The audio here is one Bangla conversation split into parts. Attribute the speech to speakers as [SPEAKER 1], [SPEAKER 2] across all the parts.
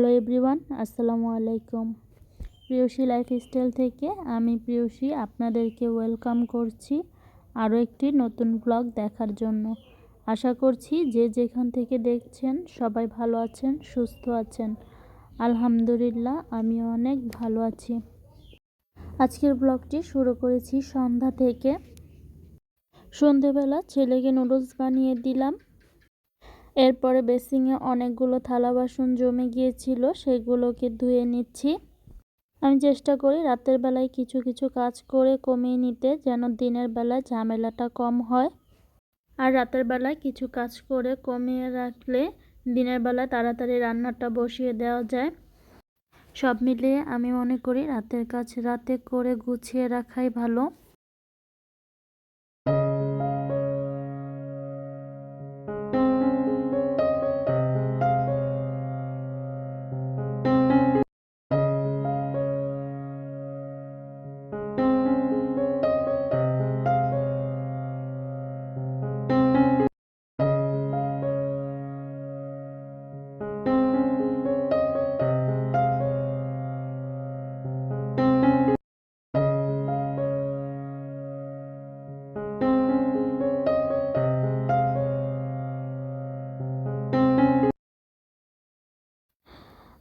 [SPEAKER 1] হ্যালো এভরিওয়ান, আসসালামু আলাইকুম। প্রিয়সী লাইফস্টাইল থেকে আমি প্রিয়সী আপনাদেরকে ওয়েলকাম করছি আরও একটি নতুন ব্লগ দেখার জন্য। আশা করছি যে যেখান থেকে দেখছেন সবাই ভালো আছেন, সুস্থ আছেন। আলহামদুলিল্লাহ, আমি অনেক ভালো আছি। আজকের ব্লগটি শুরু করেছি সন্ধ্যা থেকে। সন্ধেবেলা ছেলেকে নুডলস বানিয়ে দিলাম। এরপরে বেসিংয়ে অনেকগুলো থালা বাসন জমে গিয়েছিল, সেগুলোকে ধুয়ে নিচ্ছি। আমি চেষ্টা করি রাতের বেলায় কিছু কিছু কাজ করে কমিয়ে নিতে, যেন দিনের বেলায় ঝামেলাটা কম হয়। আর রাতের বেলায় কিছু কাজ করে কমিয়ে রাখলে দিনের বেলায় তাড়াতাড়ি রান্নাটা বসিয়ে দেওয়া যায়। সব মিলিয়ে আমি মনে করি রাতের কাজ রাতে করে গুছিয়ে রাখাই ভালো।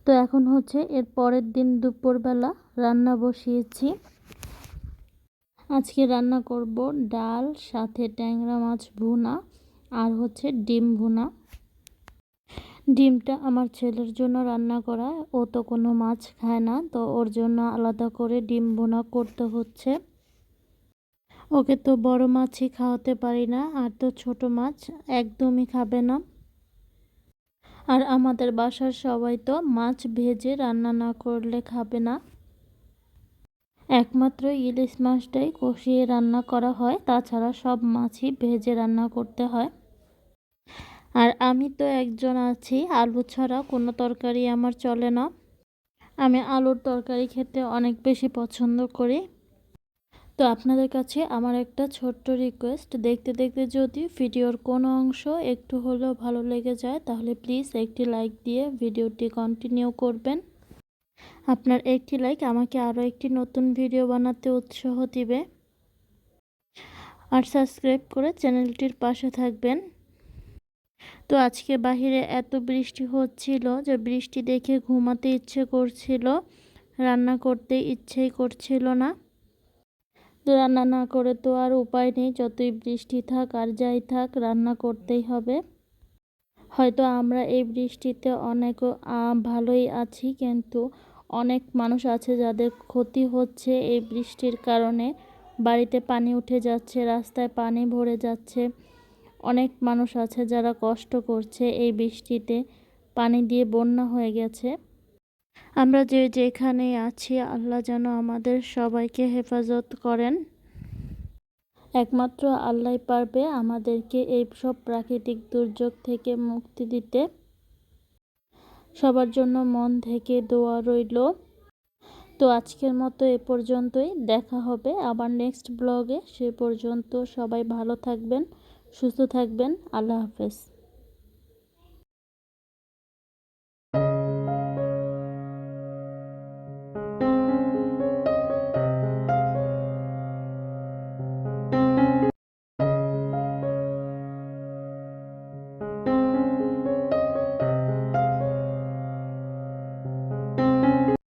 [SPEAKER 1] তো এখন হচ্ছে এর পরের দিন দুপুরবেলা রান্না বসিয়েছি। আজকে রান্না করব ডাল, সাথে ট্যাংরা মাছ ভুনা আর হচ্ছে ডিম ভুনা। ডিমটা আমার ছেলের জন্য রান্না করা, ও তো কোনো মাছ খায় না, তো ওর জন্য আলাদা করে ডিম ভুনা করতে হচ্ছে। ওকে তো বড় মাছই খাওয়াতে পারি না, আর তো ছোট মাছ একদমই খাবে না। আর আমাদের বাসার সবাই তো মাছ ভেজে রান্না না করলে খাবে না। একমাত্র ইলিশ মাছটাই কষিয়ে রান্না করা হয়, তাছাড়া সব মাছই ভেজে রান্না করতে হয়। আর আমি তো একজন আছি, আলু ছাড়া কোনো তরকারি আমার চলে না। আমি আলুর তরকারি খেতে অনেক বেশি পছন্দ করি। তো আপনাদের কাছে আমার একটা ছোট্ট রিকোয়েস্ট, দেখতে দেখতে যদি ভিডিওর কোনো অংশ একটু হলেও ভালো লেগে যায় তাহলে প্লিজ একটি লাইক দিয়ে ভিডিওটি কন্টিনিউ করবেন। আপনার একটি লাইক আমাকে আরও একটি নতুন ভিডিও বানাতে উৎসাহ দিবে। আর সাবস্ক্রাইব করে চ্যানেলটির পাশে থাকবেন। তো আজকে বাহিরে এত বৃষ্টি হচ্ছিল যে বৃষ্টি দেখে ঘুমাতে ইচ্ছে করছিল, রান্না করতে ইচ্ছেই করছিল না। তো রান্না না করে তো আর উপায় নেই, যতই বৃষ্টি থাক আর যাই থাক রান্না করতেই হবে। হয়তো আমরা এই বৃষ্টিতে অনেক ভালোই আছি, কিন্তু অনেক মানুষ আছে যাদের ক্ষতি হচ্ছে এই বৃষ্টির কারণে। বাড়িতে পানি উঠে যাচ্ছে, রাস্তায় পানি ভরে যাচ্ছে। অনেক মানুষ আছে যারা কষ্ট করছে এই বৃষ্টিতে, পানি দিয়ে বন্যা হয়ে গেছে। আমরা যে যেখানে আছি আল্লাহ যেন আমাদের সবাইকে হেফাজত করেন। একমাত্র আল্লাহই পারবে আমাদেরকে এই সব প্রাকৃতিক দুর্যোগ থেকে মুক্তি দিতে। সবার জন্য মন থেকে দোয়া রইল। তো আজকের মতো এ পর্যন্তই, দেখা হবে আবার নেক্সট ব্লগে। সে পর্যন্ত সবাই ভালো থাকবেন, সুস্থ থাকবেন। আল্লাহ হাফেজ।